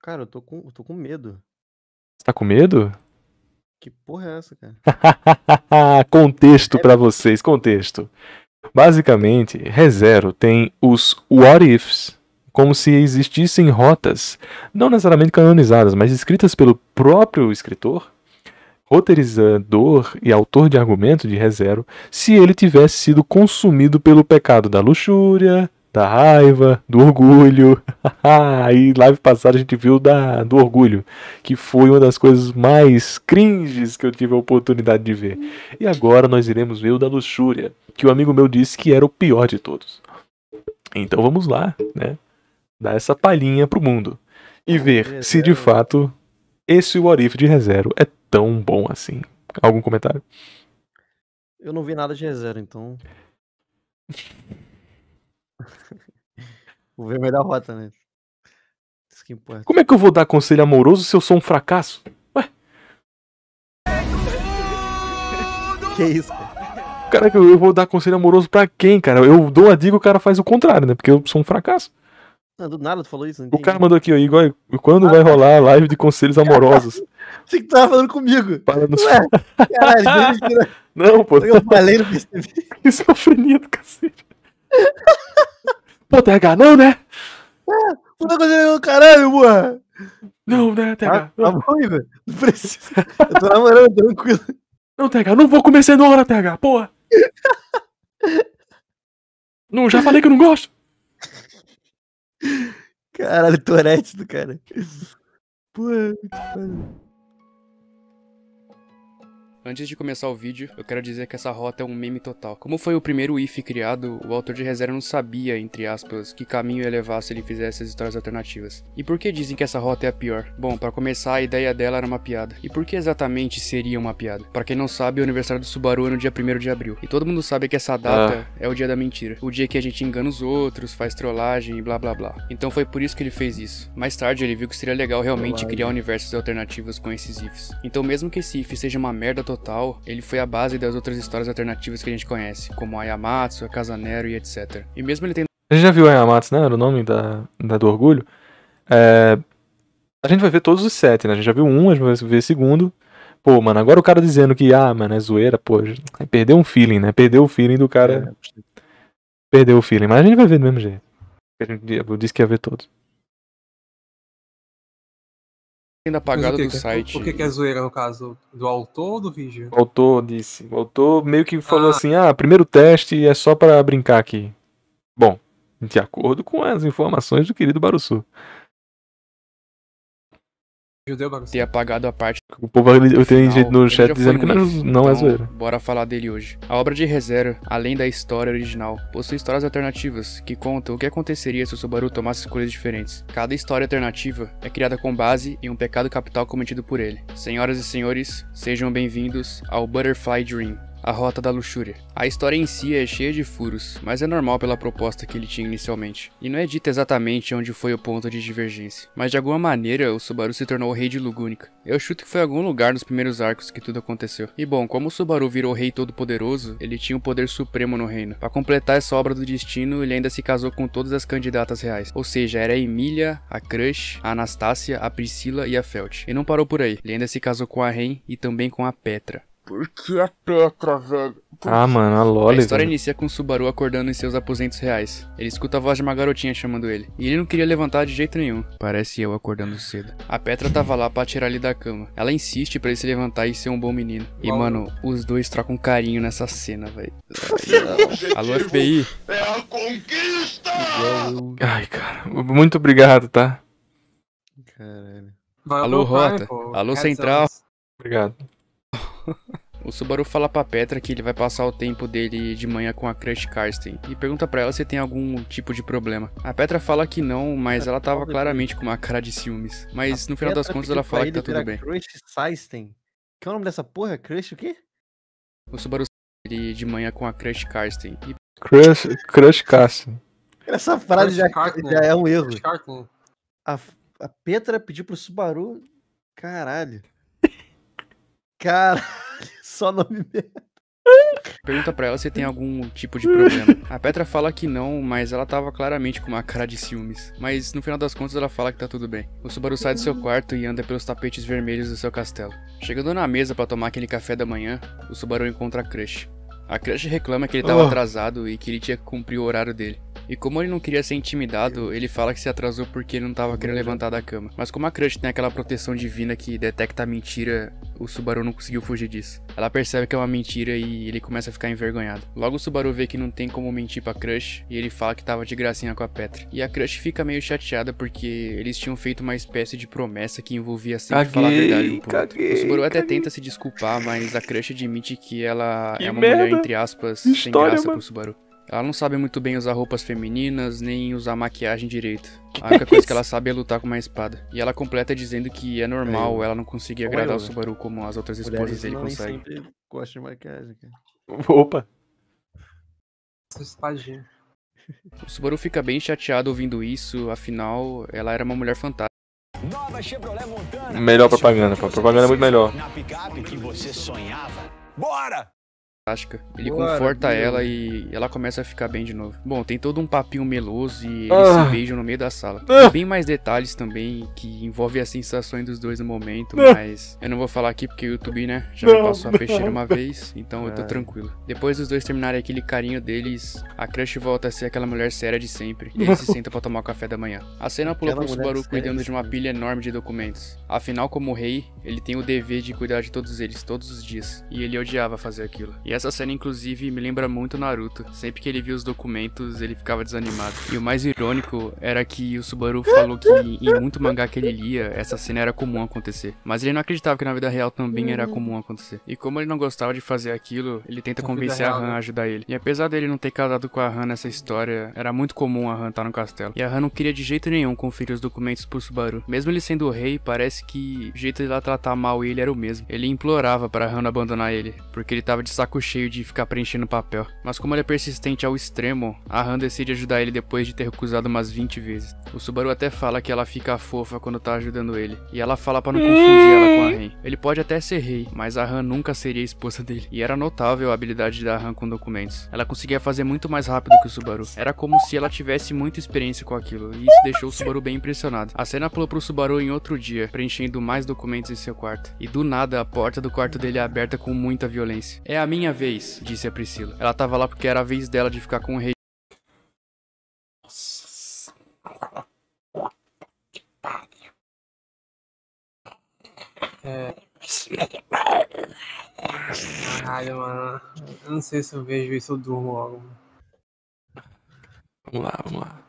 Cara, eu tô com medo. Você tá com medo? Que porra é essa, cara? Contexto pra vocês, contexto. Basicamente, ReZero tem os What Ifs, como se existissem rotas, não necessariamente canonizadas, mas escritas pelo próprio escritor, roteirizador e autor de argumento de ReZero, se ele tivesse sido consumido pelo pecado da luxúria, da raiva, do orgulho. Aí, live passada, a gente viu do orgulho, que foi uma das coisas mais cringes que eu tive a oportunidade de ver. E agora nós iremos ver o da luxúria, que o amigo meu disse que era o pior de todos. Então vamos lá, né? Dar essa palhinha pro mundo. E ver se de fato esse What If de ReZero é tão bom assim. Algum comentário? Eu não vi nada de ReZero, então. Vou ver o meio da rota, né? Isso que importa. Como é que eu vou dar conselho amoroso se eu sou um fracasso? Ué? Que isso, cara? Cara, eu vou dar conselho amoroso pra quem, cara? Eu dou a dica e o cara faz o contrário, né? Porque eu sou um fracasso. Não, do nada tu falou isso, não O entendi. cara mandou aqui, ó, Igor, quando vai rolar a live de conselhos amorosos? Achei que tu tava falando comigo. Fala nos... Ué, caralho, deixa Não, pô. eu falei, não percebi. Que esquizofrenia do cacete. Pô, TH, não, né? Tu tá fazendo caralho, porra. Não, né, TH? Tá bom, Igor. Não precisa. Eu tô namorando, tranquilo. Não, TH, não vou comer cenoura, TH, porra. Não, já falei que eu não gosto. Caralho, Tourette do cara. Porra, que foda. Antes de começar o vídeo, eu quero dizer que essa rota é um meme total. Como foi o primeiro if criado, o autor de ReZero não sabia, entre aspas, que caminho ia levar se ele fizesse as histórias alternativas. E por que dizem que essa rota é a pior? Bom, para começar, a ideia dela era uma piada. E por que exatamente seria uma piada? Para quem não sabe, o aniversário do Subaru é no dia 1º de abril. E todo mundo sabe que essa data é o dia da mentira. O dia que a gente engana os outros, faz trollagem e blá blá blá. Então foi por isso que ele fez isso. Mais tarde, ele viu que seria legal realmente criar universos alternativos com esses ifs. Então mesmo que esse if seja uma merda total, ele foi a base das outras histórias alternativas que a gente conhece, como a Yamatsu, a Casa Nero e etc. E mesmo ele tendo... A gente já viu a Yamatsu, né? Era o nome do orgulho. A gente vai ver todos os 7, né? A gente já viu um, a gente vai ver o segundo. Pô, mano, agora o cara dizendo que, mano, é zoeira, pô, perdeu um feeling, né? Perdeu o feeling do cara. Perdeu o feeling, mas a gente vai ver do mesmo jeito. Eu disse que ia ver todos. Tendo apagado do site. O que é zoeira no caso? Do autor ou do vídeo? O autor disse. O autor meio que falou assim: primeiro teste é só pra brincar aqui. Bom, de acordo com as informações do querido Barusu. Ter apagado a parte. O povo, eu tenho gente no chat dizendo que não é zoeira. Bora falar dele hoje. A obra de ReZero, além da história original, possui histórias alternativas que contam o que aconteceria se o Subaru tomasse escolhas diferentes. Cada história alternativa é criada com base em um pecado capital cometido por ele. Senhoras e senhores, sejam bem-vindos ao Butterfly Dream, a Rota da Luxúria. A história em si é cheia de furos, mas é normal pela proposta que ele tinha inicialmente. E não é dito exatamente onde foi o ponto de divergência, mas de alguma maneira o Subaru se tornou o rei de Lugúnica. Eu chuto que foi em algum lugar nos primeiros arcos que tudo aconteceu. E bom, como o Subaru virou o rei todo-poderoso, ele tinha um poder supremo no reino. Para completar essa obra do destino, ele ainda se casou com todas as candidatas reais. Ou seja, era a Emília, a Crush, a Anastácia, a Priscila e a Felt. E não parou por aí, ele ainda se casou com a Ren e também com a Petra. Por que a Petra, velho? Mano, a Loli. A história inicia com o Subaru acordando em seus aposentos reais. Ele escuta a voz de uma garotinha chamando ele. E ele não queria levantar de jeito nenhum. Parece eu acordando cedo. A Petra tava lá pra tirar ele da cama. Ela insiste pra ele se levantar e ser um bom menino. E mano, os dois trocam carinho nessa cena, velho. Alô, FBI? É a conquista! Ai, cara. Muito obrigado, tá? Caralho. Alô, Rota. Alô, Central. Obrigado. O Subaru fala pra Petra que ele vai passar o tempo dele de manhã com a Crush Karsten e pergunta pra ela se tem algum tipo de problema. A Petra fala que não, mas ela tava claramente com uma cara de ciúmes. Mas no final das contas ela fala que tá tudo bem. Crush Karsten. Que é o nome dessa porra? Crush o quê? O Subaru ele de manhã com a Crush Karsten. Crush Karsten. Essa frase já é um erro. A Petra pediu pro Subaru. Caralho. Caralho, só nome merda. Pergunta pra ela se tem algum tipo de problema. A Petra fala que não, mas ela tava claramente com uma cara de ciúmes. Mas no final das contas ela fala que tá tudo bem. O Subaru sai do seu quarto e anda pelos tapetes vermelhos do seu castelo. Chegando na mesa pra tomar aquele café da manhã, o Subaru encontra a Crush. A Crush reclama que ele tava atrasado e que ele tinha que cumprir o horário dele. E como ele não queria ser intimidado, ele fala que se atrasou porque ele não tava querendo levantar da cama. Mas como a Crush tem aquela proteção divina que detecta a mentira, o Subaru não conseguiu fugir disso. Ela percebe que é uma mentira e ele começa a ficar envergonhado. Logo o Subaru vê que não tem como mentir pra Crush e ele fala que tava de gracinha com a Petra. E a Crush fica meio chateada porque eles tinham feito uma espécie de promessa que envolvia sempre falar a verdade um pro outro. O Subaru até tenta se desculpar, mas a Crush admite que ela é uma mulher, entre aspas, sem graça pro Subaru. Ela não sabe muito bem usar roupas femininas, nem usar maquiagem direito. A única coisa que ela sabe é lutar com uma espada. E ela completa dizendo que é normal ela não conseguir agradar o Subaru como as outras esposas dele conseguem. Eu sempre gosto de maquiagem, cara. Opa! Essa espadinha. O Subaru fica bem chateado ouvindo isso, afinal, ela era uma mulher fantástica. Melhor propaganda, pô. Propaganda é muito melhor. Na picape que você sonhava. Bora! Ele conforta ela e ela começa a ficar bem de novo. Bom, tem todo um papinho meloso e eles se beijam no meio da sala. Tem bem mais detalhes também que envolvem as sensações dos dois no momento, mas eu não vou falar aqui porque o YouTube, né, já me passou a peixeira uma vez, então eu tô tranquilo. Depois dos dois terminarem aquele carinho deles, a Crush volta a ser aquela mulher séria de sempre e eles se sentam pra tomar o café da manhã. A cena pula pro Subaru cuidando de uma pilha enorme de documentos. Afinal, como rei, ele tem o dever de cuidar de todos eles, todos os dias, e ele odiava fazer aquilo. E essa cena, inclusive, me lembra muito Naruto. Sempre que ele via os documentos, ele ficava desanimado. E o mais irônico era que o Subaru falou que em muito mangá que ele lia, essa cena era comum acontecer. Mas ele não acreditava que na vida real também era comum acontecer. E como ele não gostava de fazer aquilo, ele tenta convencer a Han a ajudar ele. E apesar dele não ter casado com a Han nessa história, era muito comum a Han estar no castelo. E a Han não queria de jeito nenhum conferir os documentos pro Subaru. Mesmo ele sendo o rei, parece que o jeito de ela tratar mal ele era o mesmo. Ele implorava para Han abandonar ele, porque ele tava de saco cheio de ficar preenchendo papel. Mas como ele é persistente ao extremo, a Han decide ajudar ele depois de ter recusado umas 20 vezes. O Subaru até fala que ela fica fofa quando tá ajudando ele. E ela fala pra não confundir ela com a Ren. Ele pode até ser rei, mas a Han nunca seria a esposa dele. E era notável a habilidade da Han com documentos. Ela conseguia fazer muito mais rápido que o Subaru. Era como se ela tivesse muita experiência com aquilo. E isso deixou o Subaru bem impressionado. A cena pulou pro Subaru em outro dia, preenchendo mais documentos em seu quarto. E do nada, a porta do quarto dele é aberta com muita violência. "É a minha vez", disse a Priscila. Ela tava lá porque era a vez dela de ficar com o rei. Caralho, mano. Eu não sei se eu vejo isso, eu durmo logo. Vamos lá.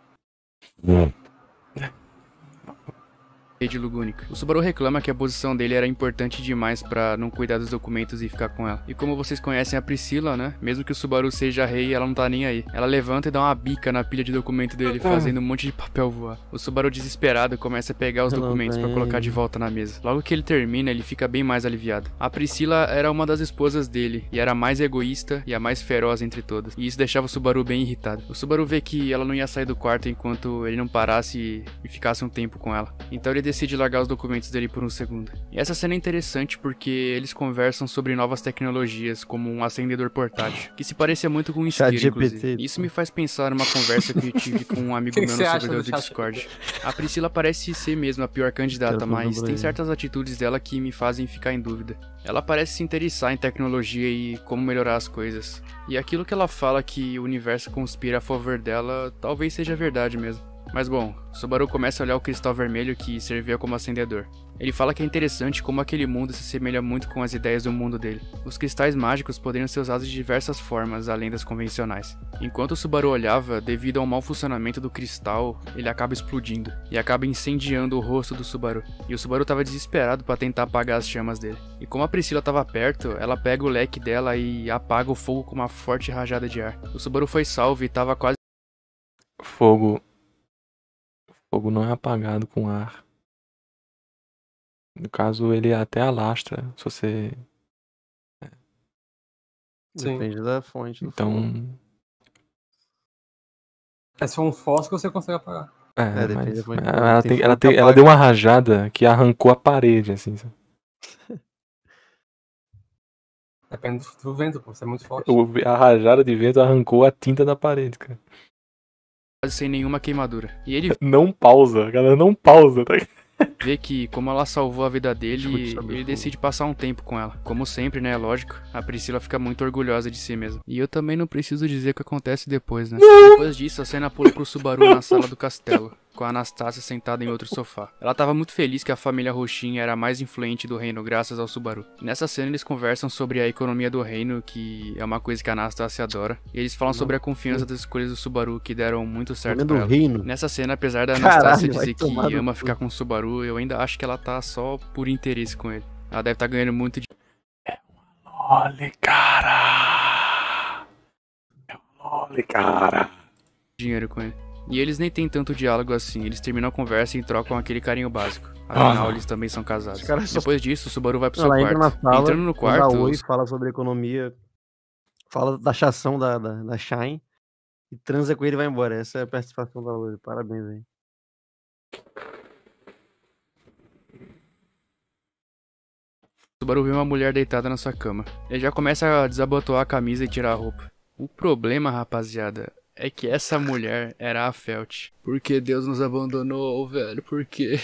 De Lugúnica. O Subaru reclama que a posição dele era importante demais pra não cuidar dos documentos e ficar com ela. E como vocês conhecem a Priscila, né? Mesmo que o Subaru seja rei, ela não tá nem aí. Ela levanta e dá uma bica na pilha de documento dele, fazendo um monte de papel voar. O Subaru, desesperado, começa a pegar os documentos pra colocar de volta na mesa. Logo que ele termina, ele fica bem mais aliviado. A Priscila era uma das esposas dele, e era a mais egoísta e a mais feroz entre todas. E isso deixava o Subaru bem irritado. O Subaru vê que ela não ia sair do quarto enquanto ele não parasse e ficasse um tempo com ela. Então ele decide largar os documentos dele por um segundo. E essa cena é interessante porque eles conversam sobre novas tecnologias, como um acendedor portátil, que se parecia muito com um isqueiro, inclusive. Isso me faz pensar numa conversa que eu tive com um amigo meu no servidor do Discord. A Priscila parece ser mesmo a pior candidata, mas tem certas atitudes dela que me fazem ficar em dúvida. Ela parece se interessar em tecnologia e como melhorar as coisas. E aquilo que ela fala que o universo conspira a favor dela, talvez seja verdade mesmo. Mas bom, Subaru começa a olhar o cristal vermelho que servia como acendedor. Ele fala que é interessante como aquele mundo se assemelha muito com as ideias do mundo dele. Os cristais mágicos poderiam ser usados de diversas formas, além das convencionais. Enquanto o Subaru olhava, devido ao mau funcionamento do cristal, ele acaba explodindo, e acaba incendiando o rosto do Subaru. E o Subaru estava desesperado para tentar apagar as chamas dele. E como a Priscila estava perto, ela pega o leque dela e apaga o fogo com uma forte rajada de ar. O Subaru foi salvo e estava quase... Fogo não é apagado com ar. No caso, ele até alastra, se você... Depende da fonte do então... fogo. Se for um fósforo, você consegue apagar. Depende da fonte. Ela deu uma rajada que arrancou a parede, assim. Depende do vento, pô. Você é muito forte. A rajada de vento arrancou a tinta da parede, cara. Quase sem nenhuma queimadura. E ele Não pausa, galera, não pausa, tá? vê que, como ela salvou a vida dele, ele decide passar um tempo com ela. Como sempre, né? Lógico, a Priscila fica muito orgulhosa de si mesma. E eu também não preciso dizer o que acontece depois, né? Depois disso, a cena pula pro Subaru na sala do castelo, com a Anastácia sentada em outro sofá. Ela tava muito feliz que a família Roxinha era a mais influente do reino graças ao Subaru. Nessa cena eles conversam sobre a economia do reino, que é uma coisa que a Anastácia adora. E eles falam sobre a confiança das escolhas do Subaru, que deram muito certo pra ela. Nessa cena, apesar da Anastácia dizer que ama ficar com o Subaru, eu ainda acho que ela tá só por interesse com ele. Ela deve estar ganhando muito Olha, cara! Olha, cara! dinheiro com ele. E eles nem têm tanto diálogo assim, eles terminam a conversa e trocam aquele carinho básico. Afinal, eles também são casados. Depois disso, o Subaru vai pro seu quarto. Na sala, entrando no quarto... Oi, fala sobre economia, fala da chação da Shine, e transa com ele e vai embora. Essa é a participação da Oi. Parabéns aí. O Subaru vê uma mulher deitada na sua cama. Ele já começa a desabotoar a camisa e tirar a roupa. O problema, rapaziada, é que essa mulher era a Felt. Por que Deus nos abandonou, velho? Por quê?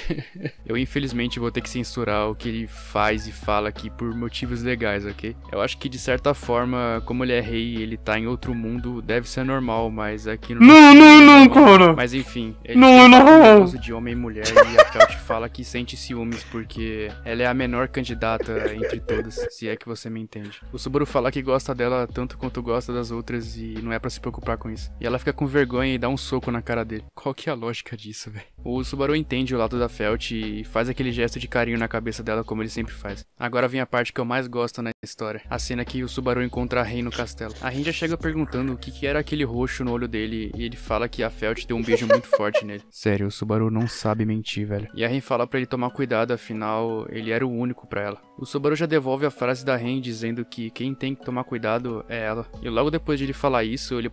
Eu infelizmente vou ter que censurar o que ele faz e fala aqui por motivos legais, ok? Eu acho que de certa forma, como ele é rei e ele tá em outro mundo, deve ser normal, mas aqui no... Não, cara! Mas enfim, ele tem uso de homem e mulher e a Felt fala que sente ciúmes porque ela é a menor candidata entre todas, se é que você me entende. O Subaru fala que gosta dela tanto quanto gosta das outras e não é pra se preocupar com isso. E ela fica com vergonha e dá um soco na cara dele. Qual que é a lógica disso, velho? O Subaru entende o lado da Felt e faz aquele gesto de carinho na cabeça dela como ele sempre faz. Agora vem a parte que eu mais gosto na história. A cena que o Subaru encontra a Ren no castelo. A Ren já chega perguntando o que era aquele roxo no olho dele e ele fala que a Felt deu um beijo muito forte nele. Sério, o Subaru não sabe mentir, velho. E a Ren fala pra ele tomar cuidado, afinal, ele era o único pra ela. O Subaru já devolve a frase da Ren dizendo que quem tem que tomar cuidado é ela. E logo depois de ele falar isso, ele...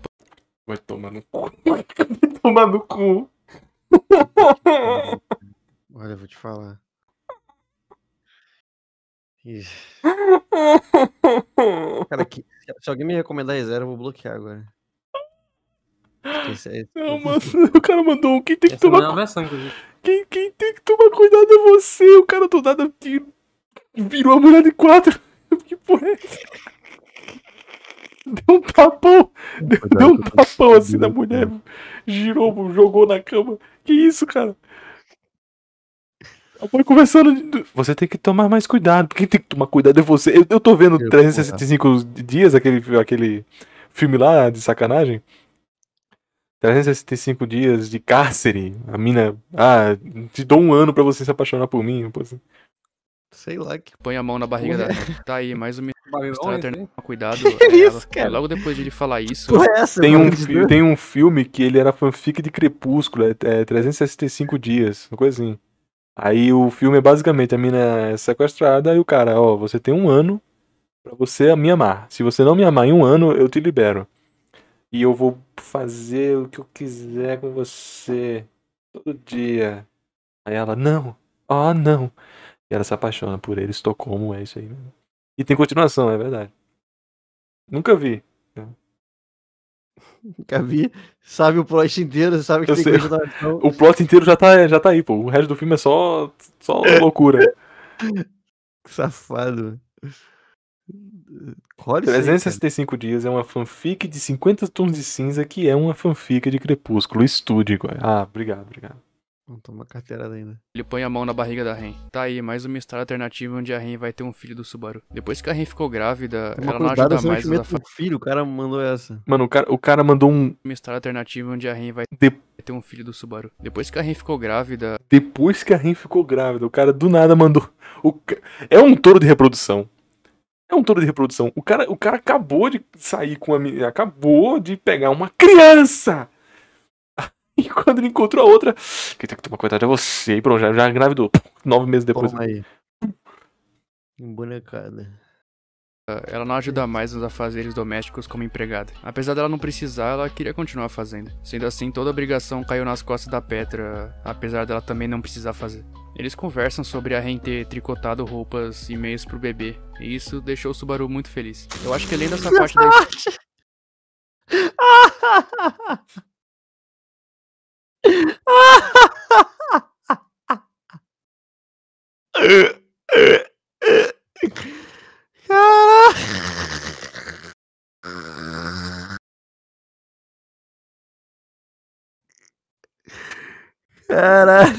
Vai tomar no cu. Vai tomar no cu. Olha, eu vou te falar. Cara, se alguém me recomendar R0, eu vou bloquear agora. Não, mano, o cara mandou um. Quem tem que tomar cuidado? Quem tem que tomar cuidado é você. O cara do nada virou a mulher de 4. Que porra é essa? Deu um tapão assim na mulher. Girou, jogou na cama. Que isso, cara? Foi conversando. Você tem que tomar mais cuidado. Quem tem que tomar cuidado é você. Eu tô vendo 365 dias, aquele filme lá de sacanagem. 365 dias de cárcere. A mina. Te dou 1 ano pra você se apaixonar por mim. Assim. Sei lá que. Põe a mão na barriga da Ren. Tá aí, mais uma história. Cuidado. Isso, cara? Logo depois de ele falar isso. Tem um filme que ele era fanfic de Crepúsculo. É 365 dias. Uma coisa assim. Aí o filme é basicamente a mina é sequestrada e o cara, você tem 1 ano pra você me amar. Se você não me amar em 1 ano, eu te libero. E eu vou fazer o que eu quiser com você todo dia. Aí ela, não. E ela se apaixona por ele, Estocolmo, é isso aí mesmo. E tem continuação, é verdade. Nunca vi. Nunca vi. Sabe o plot inteiro, sabe que tem continuação. O plot inteiro já tá aí, pô. O resto do filme é só loucura. Safado. 365 dias é uma fanfic de 50 tons de cinza que é uma fanfic de Crepúsculo. Estude. Obrigado. Não toma carteirada ainda. Ele põe a mão na barriga da Ren. Tá aí, mais uma história alternativa onde a Ren vai ter um filho do Subaru. Depois que a Ren ficou grávida, ela não ajuda mais a filho, o cara mandou essa. Mano, o cara mandou uma história alternativa onde a Ren vai ter um filho do Subaru. Depois que a Ren ficou grávida... o cara do nada mandou... É um touro de reprodução. O cara acabou de sair com a menina, acabou de pegar uma criança. E quando ele encontrou a outra, quem tem que tomar cuidado é você. E pronto, já engravidou. 9 meses depois. Toma aí. Embonecada. ela não ajuda mais nos afazeres domésticos como empregada. Apesar dela não precisar, ela queria continuar fazendo. Sendo assim, toda a obrigação caiu nas costas da Petra, apesar dela também não precisar fazer. Eles conversam sobre a Ren ter tricotado roupas e meios pro bebê, e isso deixou o Subaru muito feliz. Eu acho que além dessa parte da Caralho.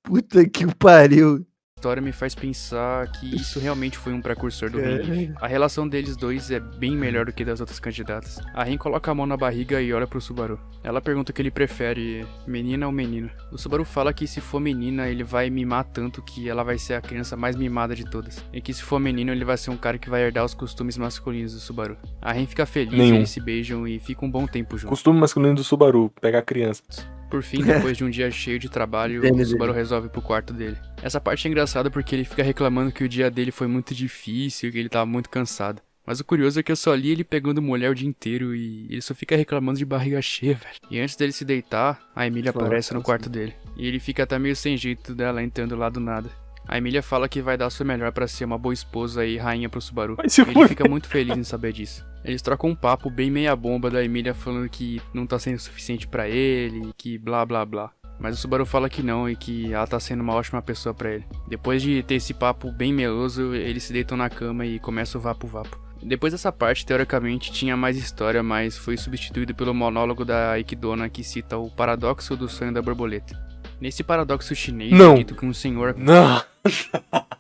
Puta que pariu. história me faz pensar que isso realmente foi um precursor do Ren. A relação deles dois é bem melhor do que das outras candidatas. A Ren coloca a mão na barriga e olha pro Subaru. Ela pergunta o que ele prefere, menina ou menino. O Subaru fala que se for menina, ele vai mimar tanto que ela vai ser a criança mais mimada de todas. E que se for menino, ele vai ser um cara que vai herdar os costumes masculinos do Subaru. A Ren fica feliz, eles se beijam e ficam um bom tempo juntos. Costume masculino do Subaru, pegar criança. Por fim, depois de um dia cheio de trabalho, o Subaru resolve ir pro quarto dele. Essa parte é engraçada porque ele fica reclamando que o dia dele foi muito difícil, que ele tava muito cansado. Mas o curioso é que eu só li ele pegando mulher o dia inteiro e ele só fica reclamando de barriga cheia, velho. E antes dele se deitar, a Emília aparece no quarto dele. E ele fica até meio sem jeito dela entrando lá do nada. A Emília fala que vai dar sua melhor pra ser uma boa esposa e rainha pro Subaru. E ele fica muito feliz em saber disso. Eles trocam um papo bem meia bomba da Emília falando que não tá sendo suficiente pra ele, que blá blá blá. Mas o Subaru fala que não e que ela tá sendo uma ótima pessoa pra ele. Depois de ter esse papo bem meloso, eles se deitam na cama e começa o vapo-vapo. Depois dessa parte, teoricamente, tinha mais história, mas foi substituído pelo monólogo da Ikidona que cita o paradoxo do sonho da borboleta. Nesse paradoxo chinês, é dito que um senhor... Não!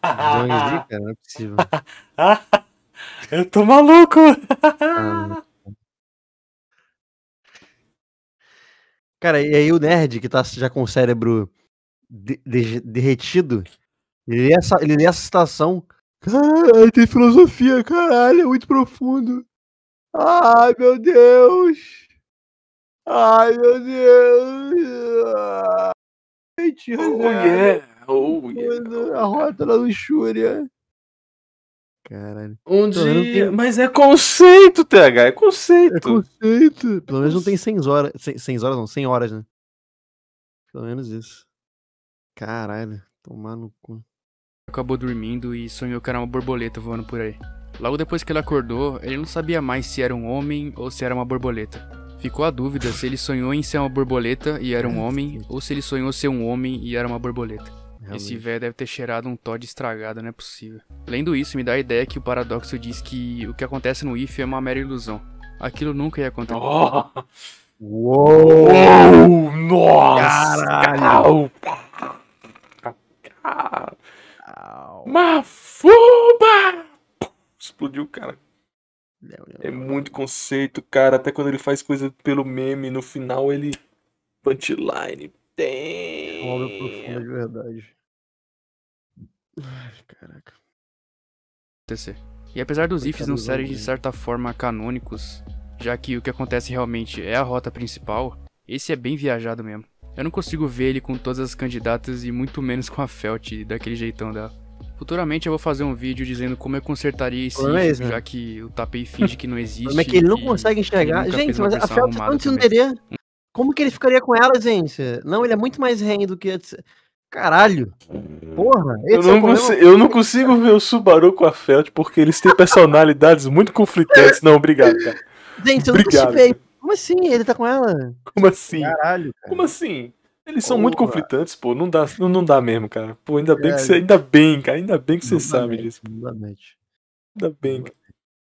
Cara, não é possível. Eu tô maluco! Cara, e aí o nerd que tá já com o cérebro derretido, ele lê essa citação. Caralho, tem filosofia, caralho, é muito profundo. Ai, meu Deus! Ai, meu Deus! Gente, a rota da luxúria. Caralho. Mas é conceito, TH, é conceito. É conceito. Pelo menos não tem 100 horas. 100 horas não, 100 horas, né? Pelo menos isso. Caralho, tomar no cu. Acabou dormindo e sonhou que era uma borboleta voando por aí. Logo depois que ele acordou, ele não sabia mais se era um homem ou se era uma borboleta. Ficou a dúvida se ele sonhou em ser uma borboleta e era um homem, ou se ele sonhou ser um homem e era uma borboleta. Realmente. Esse velho deve ter cheirado um Todd estragado, não é possível. Lendo isso, me dá a ideia que o paradoxo diz que o que acontece no IF é uma mera ilusão. Aquilo nunca ia acontecer. Uou! Nossa! Caralho! Mafuba! Explodiu o cara. É muito conceito, cara. Até quando ele faz coisa pelo meme, no final ele... Punchline. Tem... Uma obra profunda de verdade. Ai, caraca. E apesar dos IFs não serem de certa forma canônicos, já que o que acontece realmente é a rota principal, esse é bem viajado mesmo. Eu não consigo ver ele com todas as candidatas e muito menos com a Felt daquele jeitão dela. Futuramente eu vou fazer um vídeo dizendo como eu consertaria esse IF, já que o Tapei finge que não existe. Como é que ele não consegue enxergar? Gente, mas a Felt não entenderia. Como que ele ficaria com ela, gente? Não, ele é muito mais rei do que... Caralho. Porra. Eu não consigo ver o Subaru com a Felt porque eles têm personalidades muito conflitantes. Não, obrigado, cara. Gente, eu nunca chipei. Como assim? Ele tá com ela? Como assim? Caralho, cara. Como assim? Eles são muito conflitantes, pô. Não dá mesmo, cara. Pô, ainda bem que você... Ainda bem que você sabe disso. Ainda bem, cara.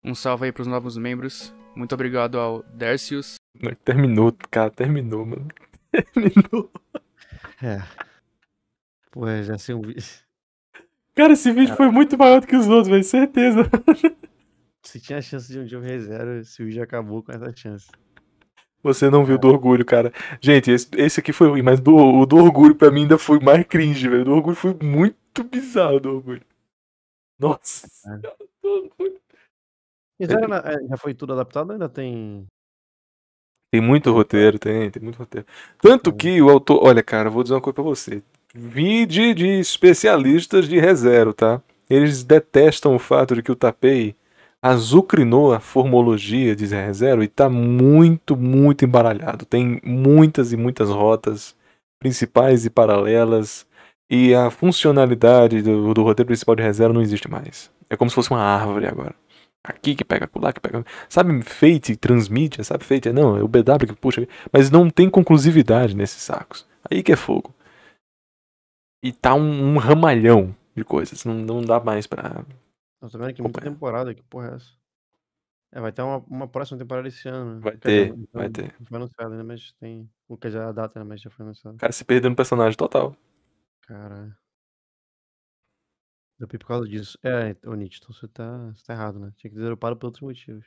Um salve aí pros novos membros. Muito obrigado ao Dercius. Terminou, cara. Terminou, mano. Terminou. É. Pô, já sei um vídeo. Cara, esse vídeo foi muito maior do que os outros, velho. Certeza. Se tinha chance de um dia eu reserva, esse vídeo acabou com essa chance. Você não viu do orgulho, cara. Gente, esse aqui foi ruim, mas o do orgulho pra mim ainda foi mais cringe, velho. O do orgulho foi muito bizarro, do orgulho. Nossa. Já foi tudo adaptado ou ainda tem... Tem muito roteiro, tem muito roteiro. Tanto que o autor. Olha, cara, eu vou dizer uma coisa pra você. Vide de especialistas de ReZero, tá? Eles detestam o fato de que o Tapei azucrinou a formologia de ReZero e tá muito, muito embaralhado. Tem muitas e muitas rotas principais e paralelas. E a funcionalidade do roteiro principal de ReZero não existe mais. É como se fosse uma árvore agora. Aqui que pega, lá que pega. Sabe, Fate transmite, sabe? Fate não, é o BW que puxa. Mas não tem conclusividade nesses sacos. Aí que é fogo. E tá um ramalhão de coisas. Não dá mais pra. Eu tô vendo aqui muita acompanhar. temporada, que porra é essa? Vai ter uma próxima temporada esse ano, né? Vai Quer dizer, ter, vai ter. não foi anunciado ainda, mas tem. O que já é a data, né? Mas já foi anunciado. O cara se perdeu no personagem total. Caralho. Deu por causa disso. Ô Nietzsche, então você tá errado, né? Tinha que ter dropado por outros motivos.